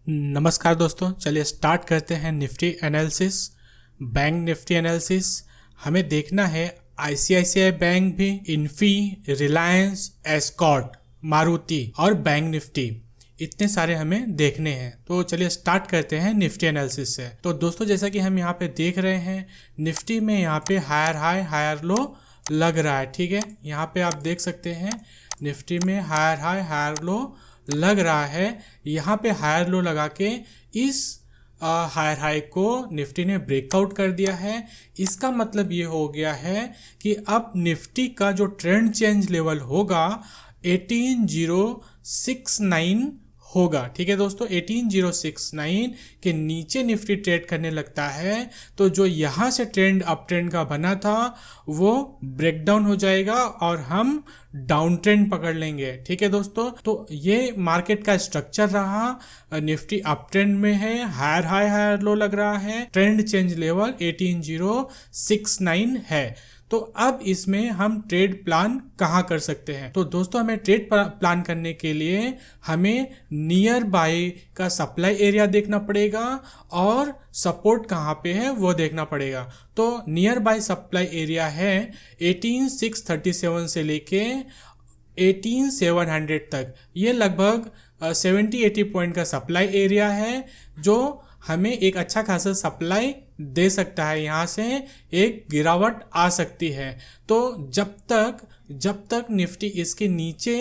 नमस्कार दोस्तों, चलिए स्टार्ट करते हैं Nifty analysis. Bank Nifty analysis हमें देखना है आईसीआईसीआई बैंक भी, इन्फी, रिलायंस, एस्कॉर्ट, मारुति और बैंक निफ्टी, इतने सारे हमें देखने हैं। तो चलिए स्टार्ट करते हैं निफ्टी एनालिसिस से। तो दोस्तों, जैसा कि हम यहाँ पे देख रहे हैं, निफ्टी में यहाँ पे हायर हाई हायर लो लग रहा है। ठीक है, यहाँ पे आप देख सकते हैं निफ्टी में हायर हाई हायर लो लग रहा है। यहाँ पे हायर लो लगा के इस हायर हाई को निफ्टी ने ब्रेकआउट कर दिया है। इसका मतलब ये हो गया है कि अब निफ्टी का जो ट्रेंड चेंज लेवल होगा 18069 होगा। ठीक है दोस्तों, 18069 के नीचे निफ्टी ट्रेड करने लगता है तो जो यहाँ से ट्रेंड अप ट्रेंड का बना था वो ब्रेकडाउन हो जाएगा और हम डाउन ट्रेंड पकड़ लेंगे। ठीक है दोस्तों, तो ये मार्केट का स्ट्रक्चर रहा। निफ्टी अप ट्रेंड में है, हायर हाई हायर लो लग रहा है, ट्रेंड चेंज लेवल 18069 है। तो अब इसमें हम ट्रेड प्लान कहाँ कर सकते हैं? तो दोस्तों, हमें ट्रेड प्लान करने के लिए हमें नियर बाय का सप्लाई एरिया देखना पड़ेगा और सपोर्ट कहाँ पे है वो देखना पड़ेगा। तो नियर बाय सप्लाई एरिया है 18637 से लेके 18700 तक। ये लगभग 70-80 पॉइंट का सप्लाई एरिया है जो हमें एक अच्छा खासा सप्लाई दे सकता है। यहाँ से एक गिरावट आ सकती है। तो जब तक निफ्टी इसके नीचे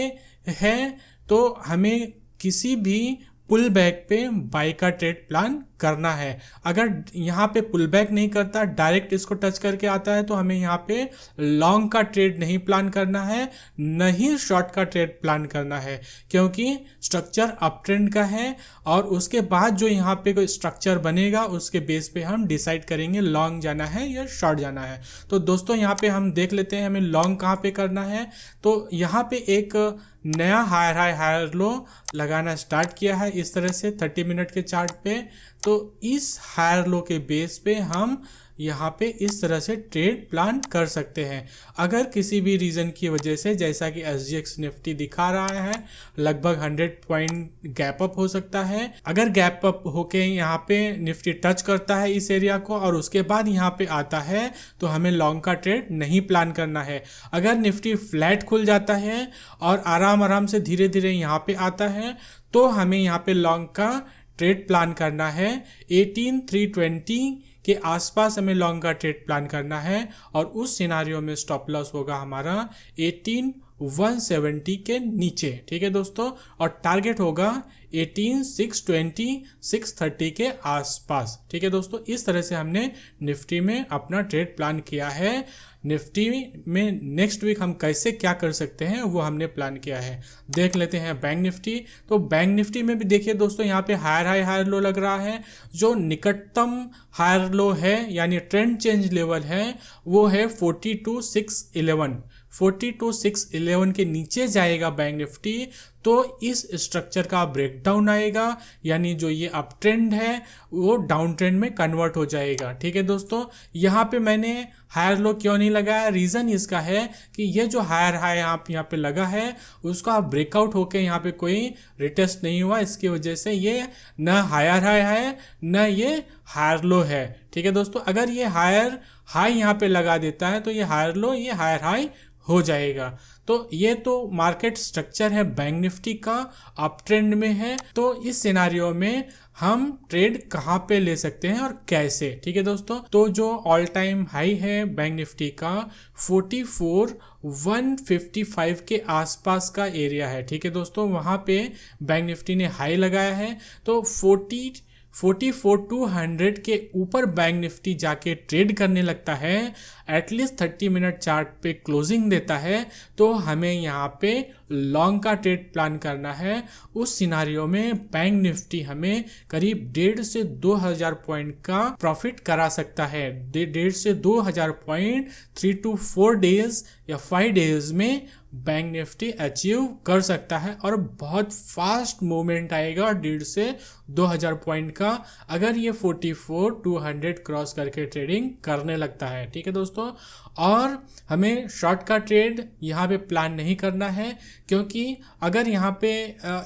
है तो हमें किसी भी पुल बैक पे बाय का ट्रेड प्लान करना है। अगर यहाँ पे पुल बैक नहीं करता, डायरेक्ट इसको टच करके आता है, तो हमें यहाँ पे लॉन्ग का ट्रेड नहीं प्लान करना है, न ही शॉर्ट का ट्रेड प्लान करना है, क्योंकि स्ट्रक्चर अप ट्रेंड का है। और उसके बाद जो यहाँ पे कोई स्ट्रक्चर बनेगा उसके बेस पे हम डिसाइड करेंगे लॉन्ग जाना है या शॉर्ट जाना है। तो दोस्तों, यहाँ पे हम देख लेते हैं हमें लॉन्ग कहाँ पे करना है। तो यहाँ पे एक नया हायर हाई हायर लो लगाना स्टार्ट किया है इस तरह से 30 मिनट के चार्ट पे। तो इस हायर लो के बेस पे हम यहाँ पे इस तरह से ट्रेड प्लान कर सकते हैं। अगर किसी भी रीज़न की वजह से, जैसा कि एसजीएक्स निफ्टी दिखा रहा है, लगभग 100 पॉइंट गैप अप हो सकता है। अगर गैप अप होके यहाँ पे निफ्टी टच करता है इस एरिया को और उसके बाद यहाँ पे आता है तो हमें लॉन्ग का ट्रेड नहीं प्लान करना है। अगर निफ्टी फ्लैट खुल जाता है और आराम से धीरे धीरे यहाँ पे आता है तो हमें यहाँ पे लॉन्ग का ट्रेड प्लान करना है। 18320 के आसपास हमें लॉन्ग का ट्रेड प्लान करना है और उस सिनारियो में स्टॉप लॉस होगा हमारा 18170 के नीचे। ठीक है दोस्तों, और टारगेट होगा 18620 630 के आसपास। ठीक है दोस्तों, इस तरह से हमने निफ्टी में अपना ट्रेड प्लान किया है। निफ्टी में नेक्स्ट वीक हम कैसे क्या कर सकते हैं वो हमने प्लान किया है। देख लेते हैं बैंक निफ्टी। तो बैंक निफ्टी में भी देखिए दोस्तों, यहाँ पे हायर हाई हायर लो लग रहा है। जो निकटतम हायर लो है यानी ट्रेंड चेंज लेवल है वो है 42611। 42611 के नीचे जाएगा बैंक निफ्टी तो इस स्ट्रक्चर का ब्रेकडाउन आएगा, यानी जो ये अप ट्रेंड है वो डाउन ट्रेंड में कन्वर्ट हो जाएगा। ठीक है दोस्तों, यहाँ पे मैंने हायर लो क्यों नहीं लगाया, रीज़न इसका है कि ये जो हायर हाई यहाँ पे लगा है उसका ब्रेकआउट होके यहाँ पे कोई रिटेस्ट नहीं हुआ। इसकी वजह से ये न हायर हाई है न ये हायर लो है। ठीक है दोस्तों, अगर ये हायर हाई यहाँ पे लगा देता है तो ये हायर लो ये हायर हाई हो जाएगा। तो ये तो मार्केट स्ट्रक्चर है बैंक निफ्टी का, अप ट्रेंड में है। तो इस सिनारियो में हम ट्रेड कहाँ पे ले सकते हैं और कैसे? ठीक है दोस्तों, तो जो ऑल टाइम हाई है बैंक निफ्टी का 44155 के आसपास का एरिया है। ठीक है दोस्तों, वहाँ पे बैंक निफ्टी ने हाई लगाया है। तो 44200 के ऊपर बैंक निफ्टी जाके ट्रेड करने लगता है, एटलीस्ट 30 मिनट चार्ट पे क्लोजिंग देता है, तो हमें यहाँ पे लॉन्ग का ट्रेड प्लान करना है। उस सिनारियो में बैंक निफ्टी हमें करीब 1.5 से 2000 पॉइंट का प्रॉफिट करा सकता है। 1.5 से 2000 पॉइंट 3 to 4 डेज या 5 डेज में बैंक निफ्टी अचीव कर सकता है और बहुत फास्ट मूवमेंट आएगा 1.5 से 2000 पॉइंट का, अगर ये 44,200 क्रॉस करके ट्रेडिंग करने लगता है। ठीक है दोस्तों, और हमें शॉर्ट का ट्रेड यहाँ पे प्लान नहीं करना है, क्योंकि अगर यहाँ पे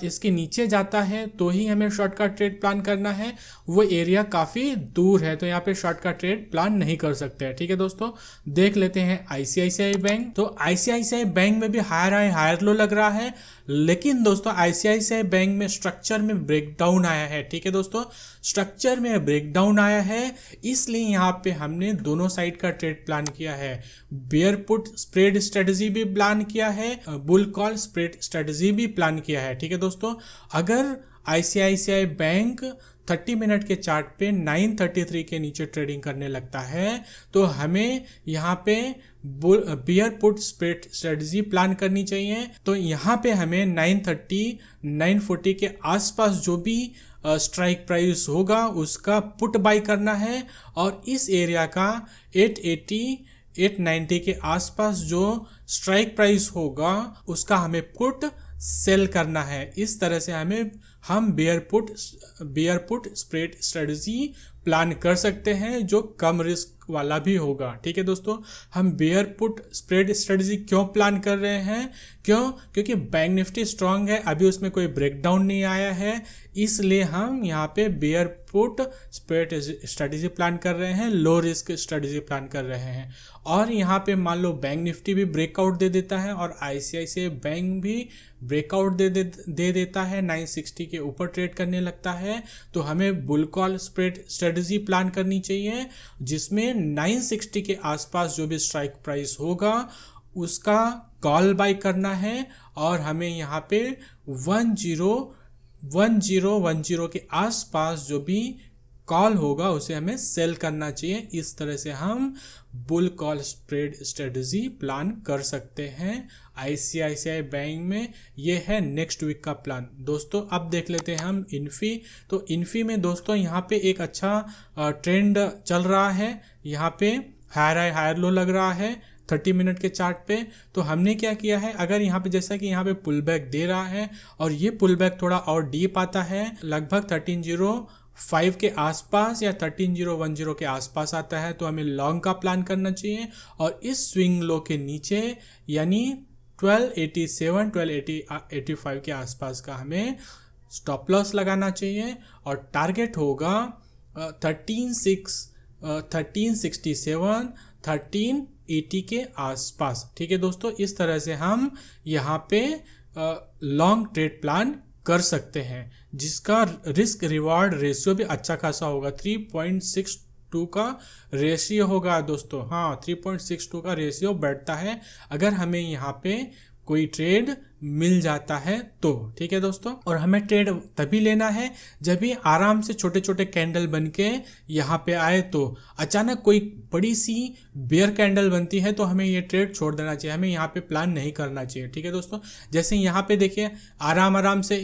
इसके नीचे जाता है तो ही हमें शॉर्ट का ट्रेड प्लान करना है, वो एरिया काफ़ी दूर है, तो यहाँ पे शॉर्ट का ट्रेड प्लान नहीं कर सकते हैं। ठीक है दोस्तों, देख लेते हैं आईसीआईसीआई बैंक। तो आईसीआईसीआई बैंक में भी हायर हाई हायर लो लग रहा है, लेकिन दोस्तों आईसीआईसीआई बैंक में स्ट्रक्चर में ब्रेकडाउन आया है। ठीक है दोस्तों, स्ट्रक्चर में ब्रेकडाउन आया है, इसलिए यहाँ पे हमने दोनों साइड का ट्रेड प्लान किया है। बेयर पुट स्प्रेड स्ट्रेटजी भी प्लान किया है, बुल कॉल स्प्रेड स्ट्रेटजी भी प्लान किया है। ठीक है दोस्तों, अगर आईसीआईसीआई बैंक 30 मिनट के चार्ट पे 933 के नीचे ट्रेडिंग करने लगता है, तो हमें यहाँ पे beer put spread strategy plan करनी चाहिए। तो यहाँ पे हमें 930 940 के आसपास जो भी स्ट्राइक प्राइस होगा उसका पुट बाई करना है, और इस एरिया का 880 890 के आसपास जो स्ट्राइक प्राइस होगा उसका हमें पुट सेल करना है। इस तरह से हम beer put spread strategy plan कर सकते हैं जो कम रिस्क वाला भी होगा। ठीक है दोस्तों, हम बियर पुट स्प्रेड स्ट्रेटजी क्यों प्लान कर रहे हैं? क्योंकि बैंक निफ्टी स्ट्रांग है, अभी उसमें कोई ब्रेकडाउन नहीं आया है, इसलिए हम यहाँ पे beer put spread strategy plan कर रहे हैं, लो रिस्क स्ट्रेटजी प्लान कर रहे हैं। और यहाँ पे मान लो बैंक निफ्टी भी ब्रेकआउट दे देता है और आईसीआईसीआई बैंक भी ब्रेकआउट दे देता है, 960 के ऊपर ट्रेड करने लगता है, तो हमें bull call spread strategy plan करनी चाहिए, जिसमें 960 के आसपास जो भी स्ट्राइक प्राइस होगा उसका कॉल बाय करना है, और हमें यहाँ पे 1010 के आसपास जो भी कॉल होगा उसे हमें सेल करना चाहिए। इस तरह से हम bull call spread strategy plan कर सकते हैं आईसीआईसीआई बैंक में। ये है नेक्स्ट वीक का प्लान। दोस्तों अब देख लेते हैं हम इन्फी। तो इन्फी में दोस्तों यहाँ पे एक अच्छा ट्रेंड चल रहा है, यहाँ पे हायर हाई हायर लो लग रहा है 30 मिनट के चार्ट पे। तो हमने क्या किया है, अगर यहाँ पे जैसा कि यहाँ पे पुल बैक दे रहा है और ये पुल बैक थोड़ा और डीप आता है, लगभग 1305 के आसपास या 13010 के आसपास आता है, तो हमें लॉन्ग का प्लान करना चाहिए। और इस स्विंग लो के नीचे यानी 1287 1285 के आसपास का हमें स्टॉप लॉस लगाना चाहिए, और टारगेट होगा 1367 1380 के आसपास। ठीक है दोस्तों, इस तरह से हम यहाँ पे लॉन्ग ट्रेड प्लान कर सकते हैं, जिसका रिस्क रिवार्ड रेशियो भी अच्छा खासा होगा। 3.62 का रेशियो होगा दोस्तों, हाँ 3.62 का रेशियो बैठता है अगर हमें यहाँ पे कोई ट्रेड मिल जाता है तो। ठीक है दोस्तों, और हमें ट्रेड तभी लेना है जब भी आराम से छोटे छोटे कैंडल बन के यहाँ पे आए। तो अचानक कोई बड़ी सी बेयर कैंडल बनती है तो हमें ये ट्रेड छोड़ देना चाहिए, हमें यहाँ पे प्लान नहीं करना चाहिए। ठीक है दोस्तों, जैसे यहाँ पे देखिए आराम से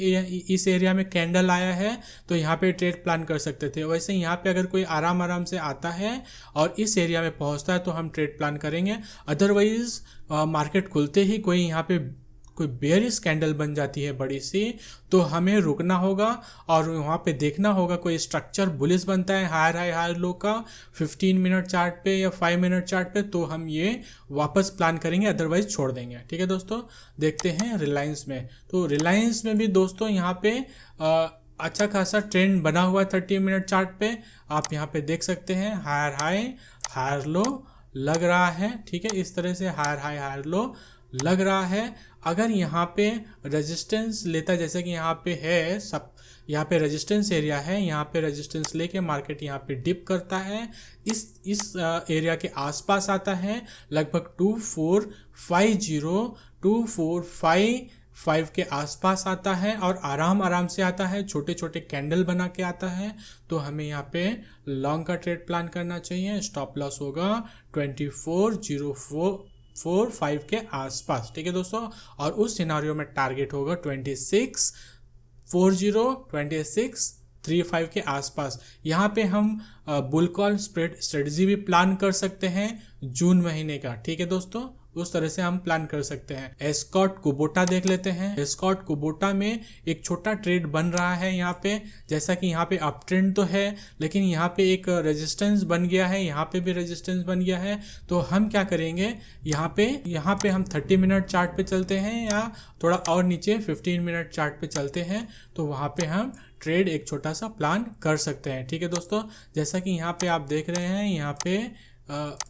इस एरिया में कैंडल आया है तो यहाँ पे ट्रेड प्लान कर सकते थे, वैसे यहाँ पे अगर कोई आराम से आता है और इस एरिया में पहुँचता है तो हम ट्रेड प्लान करेंगे। अदरवाइज मार्केट खुलते ही कोई यहाँ पे कोई बेयरिश कैंडल बन जाती है बड़ी सी, तो हमें रुकना होगा और वहाँ पे देखना होगा कोई स्ट्रक्चर बुलिश बनता है हायर हाई हायर लो का 15 मिनट चार्ट पे या 5 मिनट चार्ट पे, तो हम ये वापस प्लान करेंगे, अदरवाइज छोड़ देंगे। ठीक है दोस्तों, देखते हैं रिलायंस में। तो रिलायंस में भी दोस्तों यहाँ पे अच्छा खासा ट्रेंड बना हुआ है 30 मिनट चार्ट पे, आप यहाँ पे देख सकते हैं हायर हाई हायर लो लग रहा है। ठीक है, इस तरह से हायर हाई हायर लो लग रहा है। अगर यहाँ पे रेजिस्टेंस लेता, जैसे कि यहाँ पे है सब, यहाँ पे रेजिस्टेंस एरिया है, यहाँ पे रेजिस्टेंस लेके मार्केट यहाँ पे डिप करता है, इस एरिया के आसपास आता है, लगभग 2450 2455 के आसपास आता है और आराम से आता है, छोटे छोटे कैंडल बना के आता है, तो हमें यहाँ पे लॉन्ग का ट्रेड प्लान करना चाहिए। स्टॉप लॉस होगा 240445 के आसपास। ठीक है दोस्तों, और उस सिनारियो में टारगेट होगा 2640 2635 के आसपास। यहाँ पे हम बुल कॉल स्प्रेड स्ट्रेटजी भी प्लान कर सकते हैं जून महीने का। ठीक है दोस्तों, उस तरह से हम प्लान कर सकते हैं। एस्कॉर्ट कुबोटा देख लेते हैं। एस्कॉर्ट कुबोटा में एक छोटा ट्रेड बन रहा है यहाँ पे, जैसा कि यहाँ पे अप ट्रेंड तो है लेकिन यहाँ पे एक रेजिस्टेंस बन गया है, यहाँ पे भी रेजिस्टेंस बन गया है। तो हम क्या करेंगे, यहाँ पे हम 30 मिनट चार्ट पे चलते हैं या थोड़ा और नीचे 15 मिनट चार्ट पे चलते हैं, तो वहाँ पे हम ट्रेड एक छोटा सा प्लान कर सकते हैं। ठीक है दोस्तों, जैसा कि यहाँ पे आप देख रहे हैं, यहाँ पे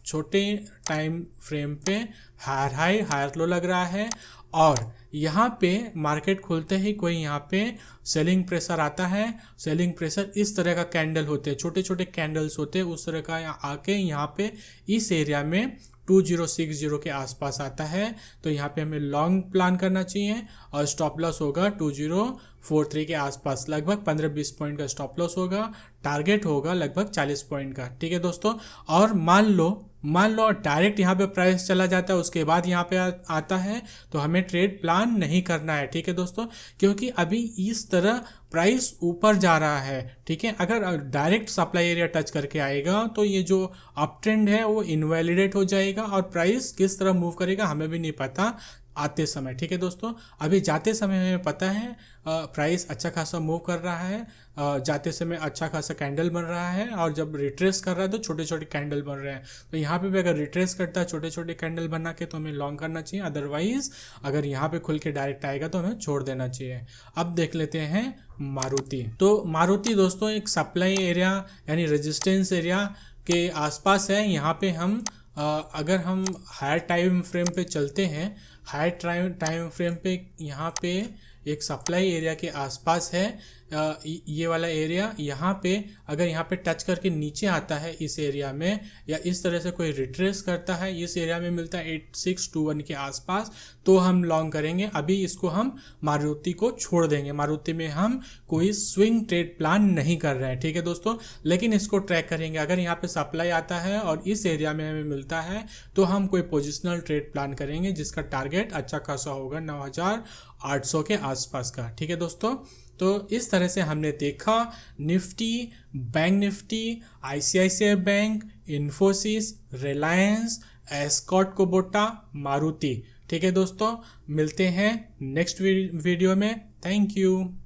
छोटे टाइम फ्रेम पे हायर हाई हायर लो लग रहा है और यहाँ पे मार्केट खुलते ही कोई यहाँ पे सेलिंग प्रेशर आता है। सेलिंग प्रेशर इस तरह का कैंडल होते हैं, छोटे छोटे कैंडल्स होते हैं, उस तरह का आके यहाँ पे इस एरिया में 2060 के आसपास आता है। तो यहाँ पे हमें लॉन्ग प्लान करना चाहिए और स्टॉप लॉस होगा 2043 के आसपास, लगभग 15-20 पॉइंट का स्टॉप लॉस होगा। टारगेट होगा लगभग 40 पॉइंट का। ठीक है दोस्तों, और मान लो डायरेक्ट यहाँ पे प्राइस चला जाता है, उसके बाद यहाँ पे आता है, तो हमें ट्रेड प्लान नहीं करना है। ठीक है दोस्तों, क्योंकि अभी इस तरह प्राइस ऊपर जा रहा है। ठीक है, अगर डायरेक्ट सप्लाई एरिया टच करके आएगा तो ये जो अप ट्रेंड है वो इनवैलिडेट हो जाएगा और प्राइस किस तरह मूव करेगा हमें भी नहीं पता आते समय। ठीक है दोस्तों, अभी जाते समय हमें पता है प्राइस अच्छा खासा मूव कर रहा है, जाते समय अच्छा खासा कैंडल बन रहा है और जब रिट्रेस कर रहा है तो छोटे छोटे कैंडल बन रहे हैं। तो यहाँ पे भी अगर रिट्रेस करता है छोटे छोटे कैंडल बना के तो हमें लॉन्ग करना चाहिए, अदरवाइज अगर यहाँ पे खुल के डायरेक्ट आएगा तो हमें छोड़ देना चाहिए। अब देख लेते हैं मारुति। तो मारुति दोस्तों एक सप्लाई एरिया यानी रेजिस्टेंस एरिया के आसपास है। यहाँ पे हम अगर हम हायर टाइम फ्रेम पे चलते हैं, हायर टाइम फ्रेम पे यहाँ पे एक सप्लाई एरिया के आसपास है ये वाला एरिया। यहाँ पे अगर यहाँ पे टच करके नीचे आता है इस एरिया में या इस तरह से कोई रिट्रेस करता है, इस एरिया में मिलता है 8621 के आसपास, तो हम लॉन्ग करेंगे। अभी इसको हम मारुति को छोड़ देंगे, मारुति में हम कोई स्विंग ट्रेड प्लान नहीं कर रहे हैं। ठीक है दोस्तों, लेकिन इसको ट्रैक करेंगे। अगर यहाँ पे सप्लाई आता है और इस एरिया में हमें मिलता है तो हम कोई पोजिशनल ट्रेड प्लान करेंगे जिसका टारगेट अच्छा खासा होगा 9800 के आसपास का। ठीक है दोस्तों, तो इस तरह से हमने देखा Nifty, bank Nifty, ICICI bank, Infosys, Reliance, escort Kubota, Maruti. ठीक है दोस्तों, मिलते हैं नेक्स्ट वीडियो में। Thank you.